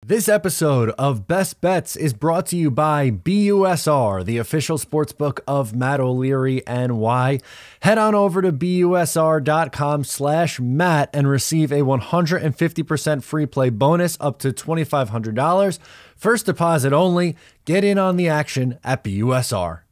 This episode of Best Bets is brought to you by BUSR, the official sportsbook of Matt O'Leary NY. Head on over to busr.com/Matt and receive a 150% free play bonus up to $2,500. First deposit only. Get in on the action at BUSR.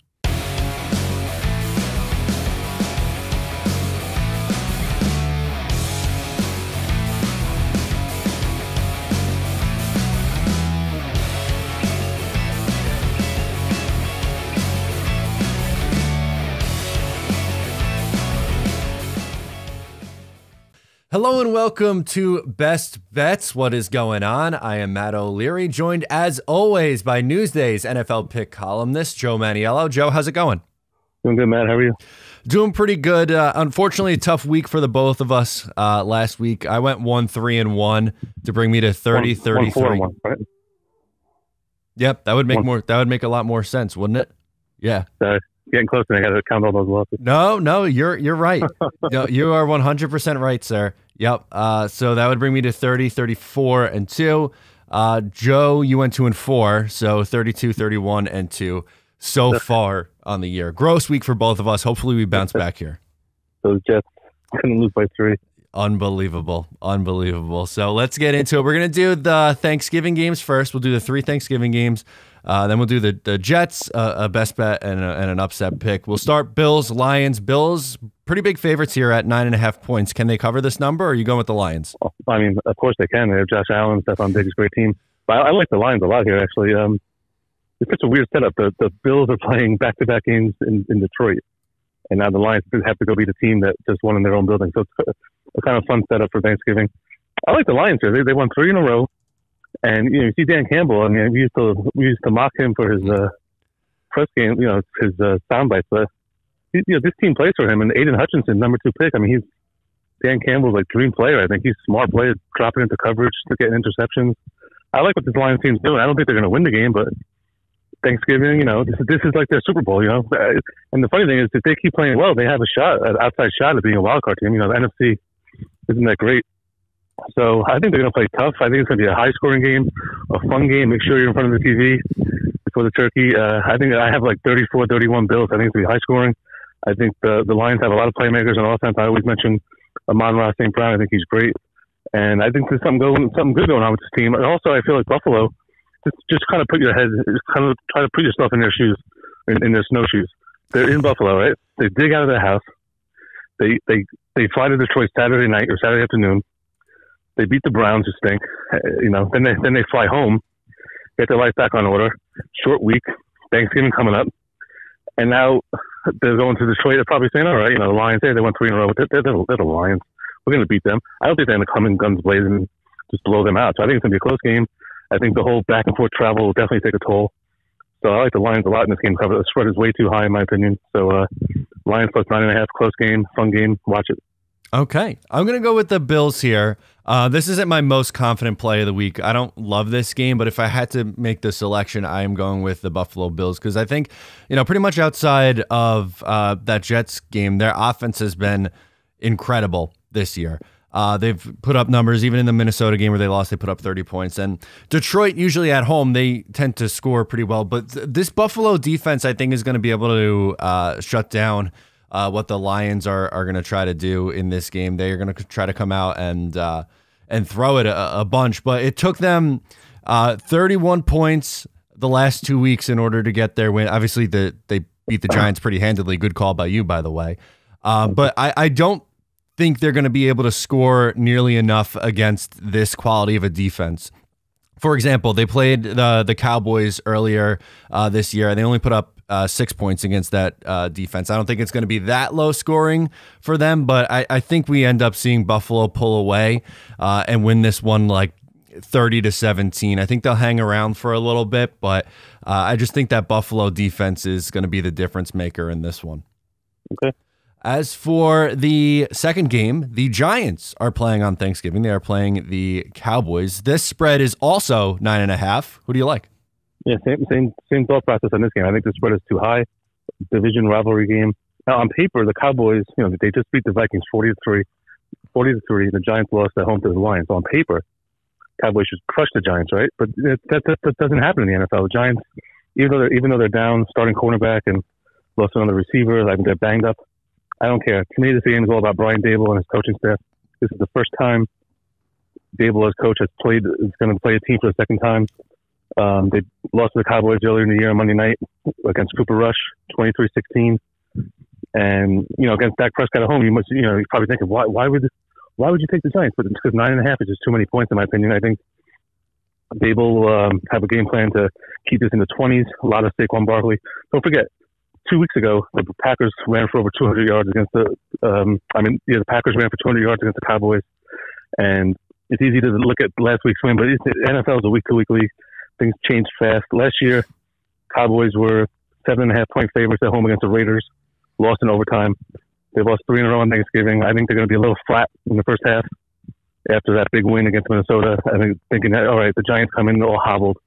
Hello and welcome to Best Bets. What is going on? I am Matt O'Leary, joined as always by Newsday's NFL pick columnist, Joe Maniello. Joe, how's it going? Doing good, Matt. How are you? Doing pretty good. Unfortunately, a tough week for the both of us last week. I went 1-3-1 to bring me to 30-33. 1-4-1, right? Yep, that would make that would make a lot more sense, wouldn't it? Yeah. Getting close, and I got to count all those losses. No, you're right. You are 100% right, sir. Yep. So that would bring me to 30-34-2. Joe, you went 2-4, so 32-31-2 so far on the year. Gross week for both of us. Hopefully we bounce back here. Those Jets couldn't lose by 3. Unbelievable. So let's get into it. We're going to do the Thanksgiving games first. We'll do the 3 Thanksgiving games. Then we'll do the Jets, a best bet, and an upset pick. We'll start Bills, Lions. Bills, pretty big favorites here at 9.5 points. Can they cover this number, or are you going with the Lions? I mean, of course they can. They have Josh Allen, Stephon Diggs, great team. But I like the Lions a lot here, actually. It's such a weird setup. The Bills are playing back-to-back games in Detroit, and now the Lions have to go beat a team that just won in their own building. So it's a kind of fun setup for Thanksgiving. I like the Lions here. They won 3 in a row. And you see Dan Campbell. I mean, we used to mock him for his press game, his sound bites. But this team plays for him. And Aiden Hutchinson, number 2 pick. I mean, he's Dan Campbell's dream player. I think he's a smart player, dropping into coverage to get interceptions. I like what this Lions team's doing. I don't think they're going to win the game, but Thanksgiving, this is like their Super Bowl. And the funny thing is, if they keep playing well, they have an outside shot at being a wild card team. The NFC isn't that great. So I think they're going to play tough. I think it's going to be a high-scoring game, a fun game. Make sure you're in front of the TV before the turkey. I think I have 34-31 Bills. I think it's going to be high-scoring. I think the Lions have a lot of playmakers on offense. I always mention Amon-Ra St. Brown. I think he's great. And I think there's something good going on with this team. And also, I feel like Buffalo, just kind of try to put yourself in their shoes, in their snowshoes. They're in Buffalo, right? They dig out of their house. They fly to Detroit Saturday night or Saturday afternoon. They beat the Browns, who stink. Then they fly home, get their life back on order. Short week, Thanksgiving coming up, and now they're going to Detroit. They're probably saying, "All right, the Lions. They won 3 in a row. They're the Lions. We're going to beat them." I don't think they're going to come in guns blazing and just blow them out. So I think it's going to be a close game. I think the whole back and forth travel will definitely take a toll. So I like the Lions a lot in this game. The spread is way too high, in my opinion. So Lions plus 9.5, close game, fun game. Watch it. Okay. I'm going to go with the Bills here. This isn't my most confident play of the week. I don't love this game, but if I had to make the selection, I am going with the Buffalo Bills because I think, pretty much outside of that Jets game, their offense has been incredible this year. They've put up numbers, even in the Minnesota game where they lost, they put up 30 points. And Detroit, usually at home, they tend to score pretty well. But this Buffalo defense, I think, is going to be able to shut down what the Lions are going to try to do in this game. They are going to try to come out and throw it a bunch. But it took them 31 points the last 2 weeks in order to get their win. Obviously, they beat the Giants pretty handedly. Good call by you, by the way. But I don't think they're going to be able to score nearly enough against this quality of a defense. For example, they played the Cowboys earlier this year, and they only put up 6 points against that defense. I don't think it's going to be that low scoring for them, but I think we end up seeing Buffalo pull away and win this one 30-17. I think they'll hang around for a little bit, but I just think that Buffalo defense is going to be the difference maker in this one. Okay. As for the second game, the Giants are playing on Thanksgiving. They are playing the Cowboys. This spread is also 9.5. Who do you like? Yeah, same thought process on this game. I think the spread is too high. Division rivalry game. Now, on paper, the Cowboys, they just beat the Vikings 40-3. The Giants lost at home to the Lions. So on paper, Cowboys should crush the Giants, right? But that doesn't happen in the NFL. The Giants, even though they're down starting cornerback and lost another receiver, like they're banged up, I don't care. To me, this game is all about Brian Dable and his coaching staff. This is the first time Dable, as coach, is going to play a team for the second time. They lost to the Cowboys earlier in the year on Monday night against Cooper Rush, 23-16. And, against Dak Prescott at home, you're probably thinking, why would you take the Giants? But it's because 9.5 is just too many points, in my opinion. I think Dable will have a game plan to keep this in the 20s. A lot of Saquon Barkley. Don't forget, 2 weeks ago, the Packers ran for over 200 yards against the Packers ran for 200 yards against the Cowboys. And it's easy to look at last week's win, but NFL is a week-to-week league. Things change fast. Last year, Cowboys were 7.5-point favorites at home against the Raiders, lost in overtime. They've lost 3 in a row on Thanksgiving. I think they're going to be a little flat in the first half after that big win against Minnesota. I think thinking that, all right, the Giants come in all hobbled.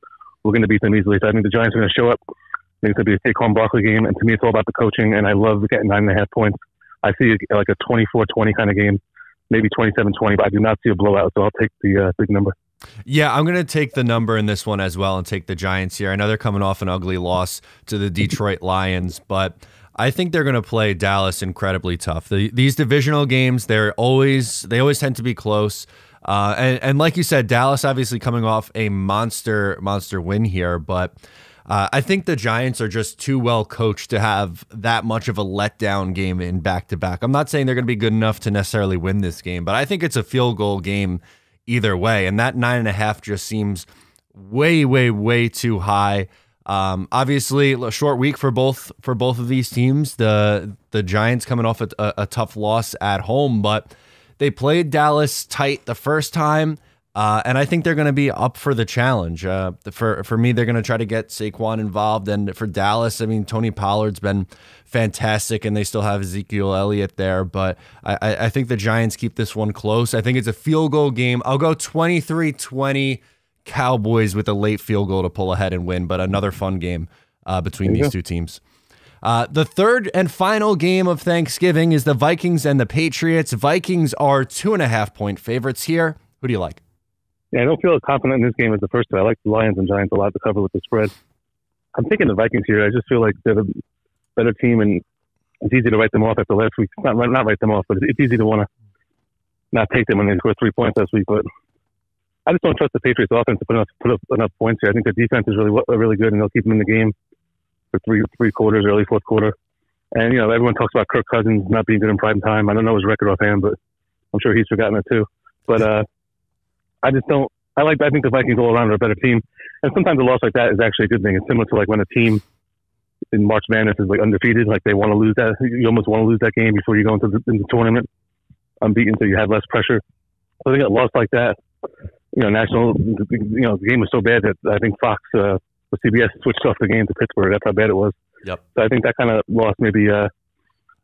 We're going to beat them easily. So I think the Giants are going to show up. I think it's going to be a Saquon Barkley game. And to me, it's all about the coaching. And I love getting 9.5 points. I see like a 24-20 kind of game, maybe 27-20, but I do not see a blowout. So I'll take the big number. Yeah, I'm going to take the number in this one as well and take the Giants here. I know they're coming off an ugly loss to the Detroit Lions, but I think they're going to play Dallas incredibly tough. These divisional games, they always tend to be close. And like you said, Dallas obviously coming off a monster win here, but I think the Giants are just too well coached to have that much of a letdown game in back-to-back. I'm not saying they're going to be good enough to necessarily win this game, but I think it's a field goal game either way. And that 9.5 just seems way too high. Obviously, a short week for both of these teams. The Giants coming off a tough loss at home, but they played Dallas tight the first time, and I think they're going to be up for the challenge. For me, they're going to try to get Saquon involved, and for Dallas, I mean, Tony Pollard's been fantastic, and they still have Ezekiel Elliott there, but I think the Giants keep this one close. I think it's a field goal game. I'll go 23-20 Cowboys with a late field goal to pull ahead and win, but another fun game between these two teams. The third and final game of Thanksgiving is the Vikings and the Patriots. Vikings are 2.5-point favorites here. Who do you like? Yeah, I don't feel confident in this game as the first two. I like the Lions and Giants a lot to cover with the spread. I'm taking the Vikings here. I just feel like they're the better team, and it's easy to write them off after last week. Not write them off, but it's easy to want to not take them when they score 3 points last week. But I just don't trust the Patriots offense to put up enough points here. I think the defense is really good, and they'll keep them in the game for three quarters, early fourth quarter. And, everyone talks about Kirk Cousins not being good in prime time. I don't know his record offhand, but I'm sure he's forgotten it too. But I just don't – I think the Vikings all around are a better team. And sometimes a loss like that is actually a good thing. It's similar to like when a team in March Madness is like undefeated, like they want to lose that. You almost want to lose that game before you go into the tournament unbeaten, so you have less pressure. So I think a loss like that, the game was so bad that I think Fox or CBS switched off the game to Pittsburgh. That's how bad it was. Yep. So I think that kind of loss maybe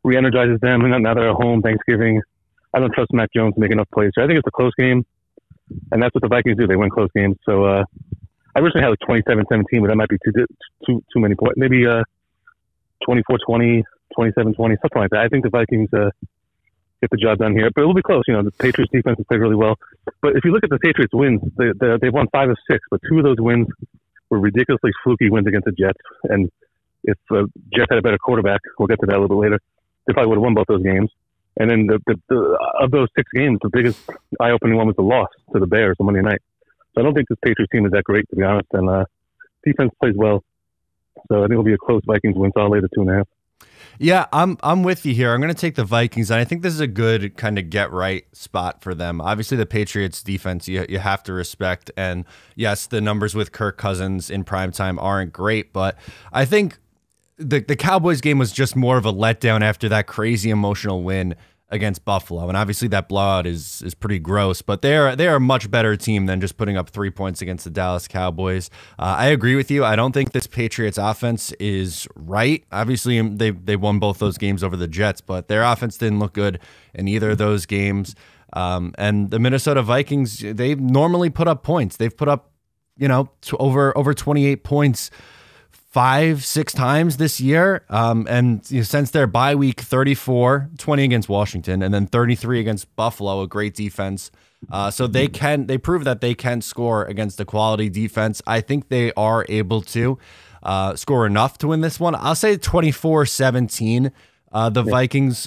re-energizes them. And now they're at home Thanksgiving. I don't trust Mac Jones to make enough plays. So I think it's a close game, and that's what the Vikings do. They win close games. So I originally had like 27-17, but that might be too many points. Maybe 24-20, 27-20, something like that. I think the Vikings get the job done here, but it'll be close. The Patriots defense has played really well. But if you look at the Patriots wins, they've won 5 of 6, but 2 of those wins were ridiculously fluky wins against the Jets. And if Jets had a better quarterback, we'll get to that a little bit later, they probably would have won both those games. And then of those 6 games, the biggest eye-opening one was the loss to the Bears on Monday night. So I don't think this Patriots team is that great, to be honest. And defense plays well. So I think it'll be a close Vikings win. So I'll lay the 2.5. Yeah, I'm with you here. I'm going to take the Vikings, and I think this is a good kind of get-right spot for them. Obviously, the Patriots' defense you have to respect, and yes, the numbers with Kirk Cousins in primetime aren't great, but I think the Cowboys game was just more of a letdown after that crazy emotional win against Buffalo, and obviously that blowout is pretty gross, but they are a much better team than just putting up 3 points against the Dallas Cowboys. I agree with you. I don't think this Patriots offense is right. Obviously, they won both those games over the Jets, but their offense didn't look good in either of those games. And the Minnesota Vikings, they normally put up points. They've put up, over 28 points 5-6 times this year. And since their bye week, 34, 20 against Washington, and then 33 against Buffalo, a great defense. So they prove that they can score against a quality defense. I think they are able to score enough to win this one. I'll say 24-17. The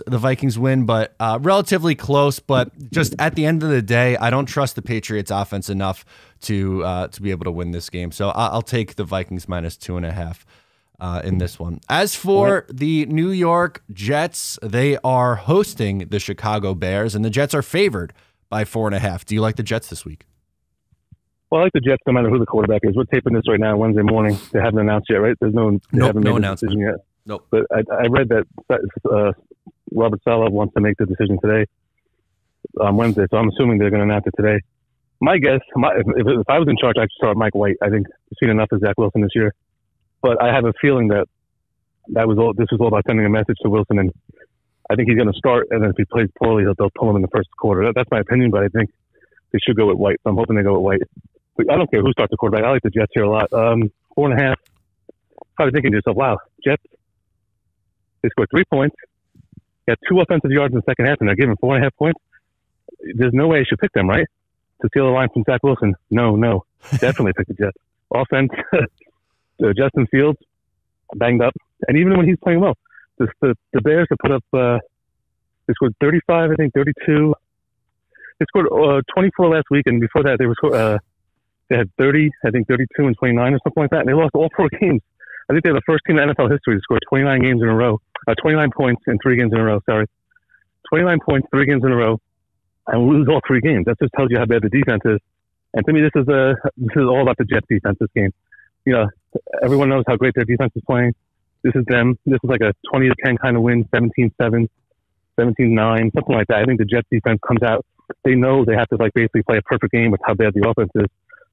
Vikings win, but relatively close. But just at the end of the day, I don't trust the Patriots offense enough to be able to win this game. So I'll take the Vikings minus 2.5 in this one. As for the New York Jets, they are hosting the Chicago Bears, and the Jets are favored by 4.5. Do you like the Jets this week? Well, I like the Jets no matter who the quarterback is. We're taping this right now Wednesday morning. They haven't announced yet, right? They haven't made a decision yet. Nope. But I read that Robert Saleh wants to make the decision today on Wednesday, so I'm assuming they're going to announce it today. My guess, if I was in charge, I'd start Mike White. I think we've seen enough of Zach Wilson this year. But I have a feeling that this was all about sending a message to Wilson, and I think he's going to start, and then if he plays poorly, they'll pull him in the first quarter. That's my opinion, but I think they should go with White, so I'm hoping they go with White. But I don't care who starts the quarterback. I like the Jets here a lot. 4.5. Probably thinking to yourself, wow, Jets, they scored 3 points, got 2 offensive yards in the second half, and they're giving 4.5 points. There's no way I should pick them, right? To steal a line from Zach Wilson. No. Definitely pick the Jets. Offense, Justin Fields, banged up. And even when he's playing well, the Bears have put up, they scored 35, I think 32. They scored 24 last week, and before that they had 30, I think 32 and 29 or something like that, and they lost all 4 games. I think they're the first team in NFL history to score 29 games in a row, 29 points in 3 games in a row, 29 points, 3 games in a row, and lose all 3 games. That just tells you how bad the defense is. And to me, this is all about the Jets defense, this game. You know, everyone knows how great their defense is playing. This is them. This is like a 20-10 kind of win, 17-7, 17-9, something like that. I think the Jets defense comes out. They know they have to basically play a perfect game with how bad the offense is.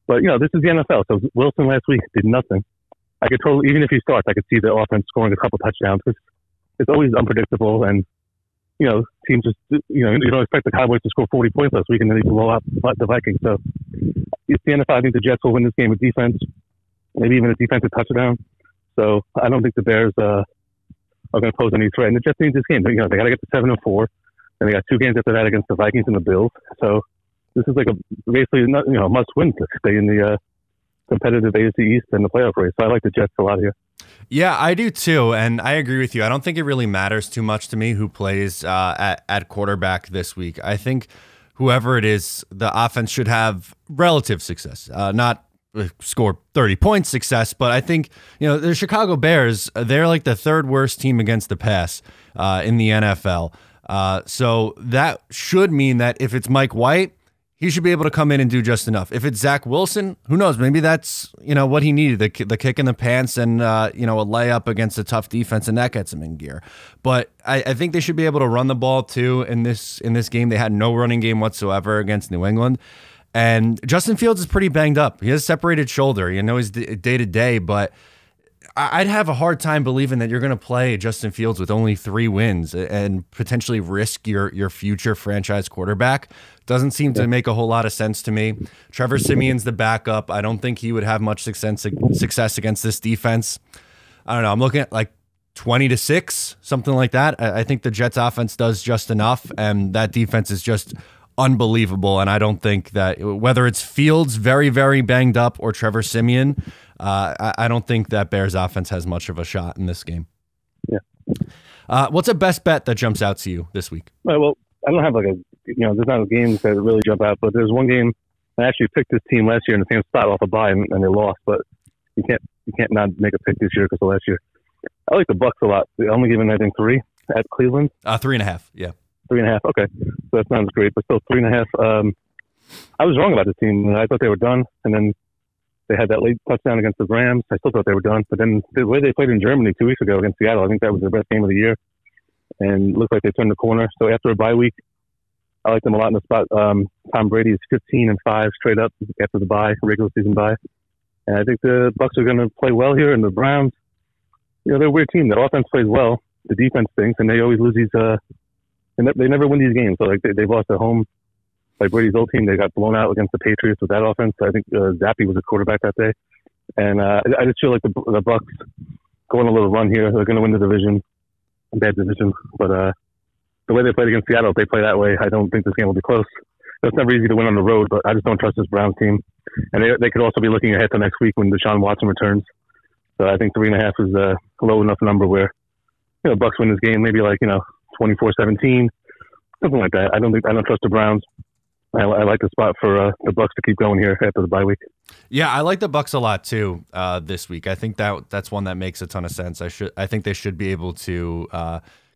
But, this is the NFL. So Wilson last week did nothing. I could totally, even if he starts, I could see the offense scoring a couple touchdowns. It's always unpredictable, and teams just you don't expect the Cowboys to score 40 points last week and then they blow out the Vikings. So it's the NFL. I think the Jets will win this game with defense, maybe even a defensive touchdown. So I don't think the Bears are going to pose any threat. And the Jets need this game. They got to get to 7-4, and they got 2 games after that against the Vikings and the Bills. So this is basically a must win to stay in the competitive AFC East and the playoff race. So I like the Jets a lot here. Yeah, I do too, and I agree with you. I don't think it really matters too much to me who plays at quarterback this week. I think whoever it is, the offense should have relative success, not score 30 points success, but I think the Chicago Bears, they're like the 3rd worst team against the pass in the NFL. So that should mean that if it's Mike White, he should be able to come in and do just enough. If it's Zach Wilson, who knows? Maybe that's what he needed, the kick in the pants and a layup against a tough defense, and that gets him in gear. But I think they should be able to run the ball too in this game. They had no running game whatsoever against New England, and Justin Fields is pretty banged up. He has a separated shoulder. He's day to day, but I'd have a hard time believing that you're going to play Justin Fields with only 3 wins and potentially risk your future franchise quarterback. Doesn't seem to make a whole lot of sense to me. Trevor Siemian's the backup. I don't think he would have much success against this defense. I don't know. I'm looking at 20-6, something like that. I think the Jets offense does just enough, and that defense is just unbelievable. And I don't think that whether it's Fields very, very banged up or Trevor Siemian, I don't think that Bears offense has much of a shot in this game. Yeah. What's a best bet that jumps out to you this week? Well, I don't have there's not games that really jump out, but there's one game I actually picked this team last year in the same spot off a bye and they lost, but you can't not make a pick this year because of last year. I like the Bucks a lot. They're only giving, I think, 3 at Cleveland. 3.5. Yeah. 3.5. Okay. So that sounds great, but still 3.5. I was wrong about this team. I thought they were done, and then they had that late touchdown against the Rams. I still thought they were done, but then the way they played in Germany 2 weeks ago against Seattle, I think that was their best game of the year, and it looked like they turned the corner. So after a bye week, I like them a lot in the spot. Tom Brady is 15-5 straight up after the bye, regular season bye, and I think the Bucks are going to play well here. And the Browns, they're a weird team. Their offense plays well, the defense stinks, and they always lose these. They never win these games. So they've lost at home. Like Brady's old team, they got blown out against the Patriots with that offense. I think Zappe was a quarterback that day. And I just feel like the Bucks go on a little run here. They're going to win the division, bad division. But the way they played against Seattle, if they play that way, I don't think this game will be close. it's never easy to win on the road, but I just don't trust this Browns team. And they could also be looking ahead to next week when Deshaun Watson returns. So I think 3.5 is a low enough number where, Bucks win this game, maybe 24-17, something like that. I don't trust the Browns. I like the spot for the Bucks to keep going here after the bye week. Yeah, I like the Bucks a lot too this week. I think that's one that makes a ton of sense. I think they should be able to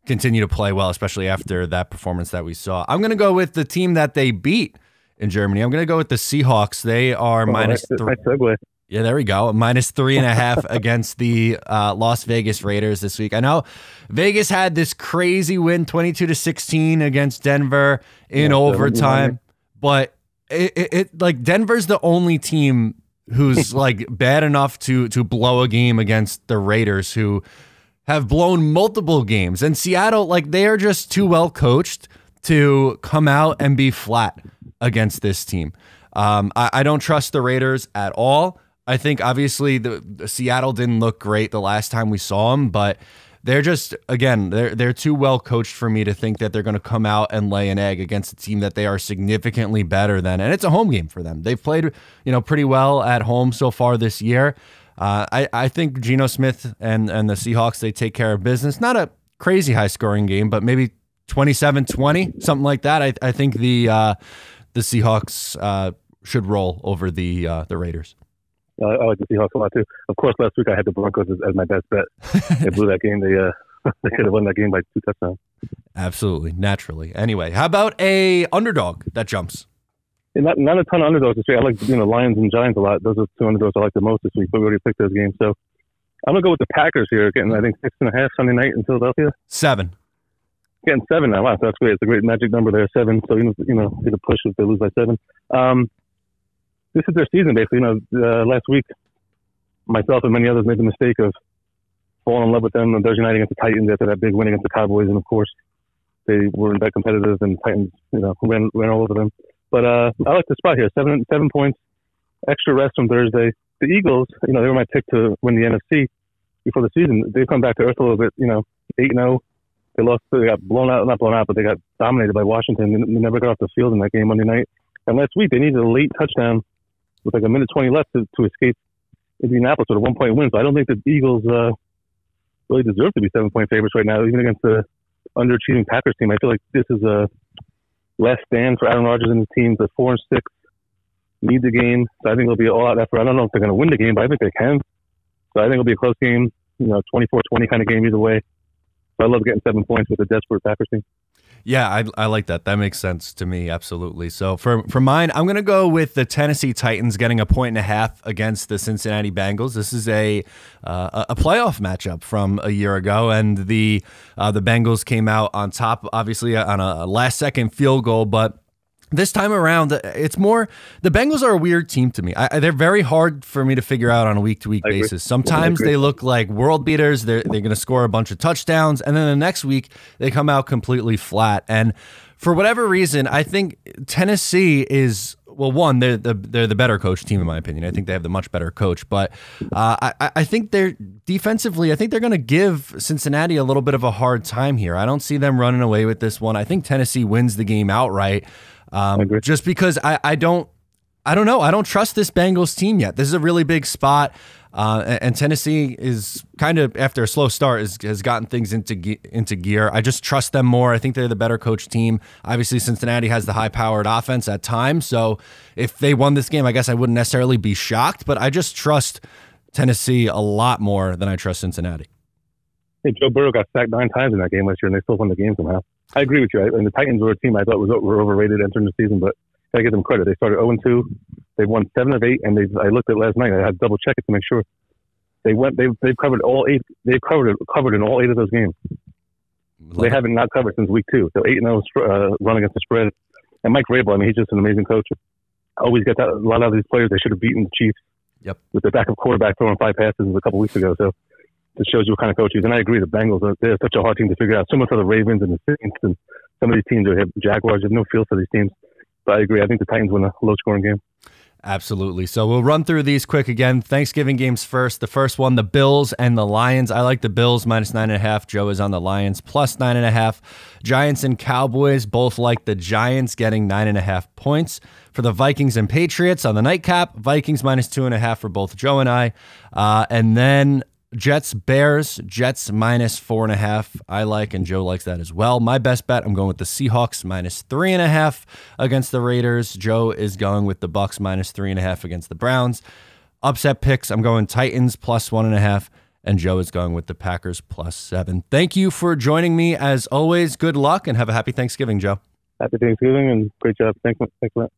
continue to play well, especially after that performance that we saw. I'm going to go with the team that they beat in Germany. I'm going to go with the Seahawks. They are minus 3. Nice segue. Yeah, there we go. Minus 3.5 against the Las Vegas Raiders this week. I know Vegas had this crazy win, 22-16 against Denver in overtime, but it Denver's the only team who's bad enough to blow a game against the Raiders, who have blown multiple games. And Seattle, they are just too well coached to come out and be flat against this team. I don't trust the Raiders at all. I think obviously the Seattle didn't look great the last time we saw them, but they're just, again, they're too well coached for me to think that they're going to come out and lay an egg against a team that they are significantly better than. And it's a home game for them. They've played, pretty well at home so far this year. I think Geno Smith and the Seahawks, they take care of business. Not a crazy high scoring game, but maybe 27-20, something like that. I think the Seahawks should roll over the Raiders. I like the Seahawks a lot too. Of course, last week I had the Broncos as my best bet. They blew that game. They could have won that game by 2 touchdowns. Absolutely, naturally. Anyway, how about a underdog that jumps? Not a ton of underdogs this week. I like Lions and Giants a lot. Those are 2 underdogs I like the most this week. But we already picked those games, so I'm gonna go with the Packers here, getting I think 6.5 Sunday night in Philadelphia. 7. Getting 7 now. Wow, so that's great. It's a great magic number there, 7. So get a push if they lose by 7. This is their season, basically. Last week, myself and many others made the mistake of falling in love with them on Thursday night against the Titans after that big win against the Cowboys, and of course, they weren't that competitive, and the Titans, ran all over them. But I like the spot here. 7 points, extra rest on Thursday. The Eagles, they were my pick to win the NFC before the season. They've come back to earth a little bit. 8-0. They lost. They got not blown out, but they got dominated by Washington. They never got off the field in that game Monday night. And last week, they needed a late touchdown with a minute 20 left to escape Indianapolis with a 1-point win. So I don't think the Eagles really deserve to be 7-point favorites right now, even against the underachieving Packers team. I feel like this is a last stand for Aaron Rodgers and his team. They're 4-6, need the game. So I think it'll be an all-out effort. I don't know if they're going to win the game, but I think they can. So I think it'll be a close game, 24-20 kind of game either way. So I love getting 7 points with a desperate Packers team. Yeah, I like that. That makes sense to me, absolutely. So for mine, I'm going to go with the Tennessee Titans getting 1.5 against the Cincinnati Bengals. This is a playoff matchup from a year ago, and the Bengals came out on top, obviously on a last-second field goal, but this time around, it's more, the Bengals are a weird team to me. They're very hard for me to figure out on a week-to-week basis. Sometimes they look like world beaters. They're going to score a bunch of touchdowns, and then the next week they come out completely flat. And for whatever reason, I think Tennessee is, well, one, they're the better coach team in my opinion. I think they have the much better coach, but I think they're defensively, I think they're going to give Cincinnati a little bit of a hard time here. I don't see them running away with this one. I think Tennessee wins the game outright. Just because I don't know. I don't trust this Bengals team yet. This is a really big spot. And Tennessee is kind of, after a slow start, has gotten things into gear. I just trust them more. I think they're the better coach team. Obviously, Cincinnati has the high-powered offense at times. So if they won this game, I guess I wouldn't necessarily be shocked. But I just trust Tennessee a lot more than I trust Cincinnati. Hey, Joe Burrow got sacked 9 times in that game last year, and they still won the game somehow. I agree with you. And the Titans were a team I thought were overrated entering the season, but I give them credit. They started 0-2. They've won 7 of 8, and I looked at last night. I had to double check it to make sure. They've covered all 8. They've covered in all 8 of those games. They haven't not covered since week 2. So 8-0 run against the spread. And Mike Vrabel, he's just an amazing coach. Always get that. A lot of these players, they should have beaten the Chiefs. Yep. With the backup quarterback throwing 5 passes a couple weeks ago. So it shows you what kind of coach he is. And I agree, the Bengals, they're such a hard team to figure out. Similar to the Ravens and the Saints and some of these teams, they have Jaguars. You have no feel for these teams. But I agree. I think the Titans win a low-scoring game. Absolutely. So we'll run through these quick again. Thanksgiving games first. The first one, the Bills and the Lions. I like the Bills minus 9.5. Joe is on the Lions plus 9.5. Giants and Cowboys both like the Giants getting 9.5 points. For the Vikings and Patriots on the nightcap, Vikings minus 2.5 for both Joe and I. And then Jets, Bears, Jets minus 4.5. I like, and Joe likes that as well. My best bet, I'm going with the Seahawks minus 3.5 against the Raiders. Joe is going with the Bucks minus 3.5 against the Browns. Upset picks, I'm going Titans plus 1.5, and Joe is going with the Packers plus 7. Thank you for joining me. As always, good luck and have a happy Thanksgiving, Joe. Happy Thanksgiving and great job. Thanks a lot.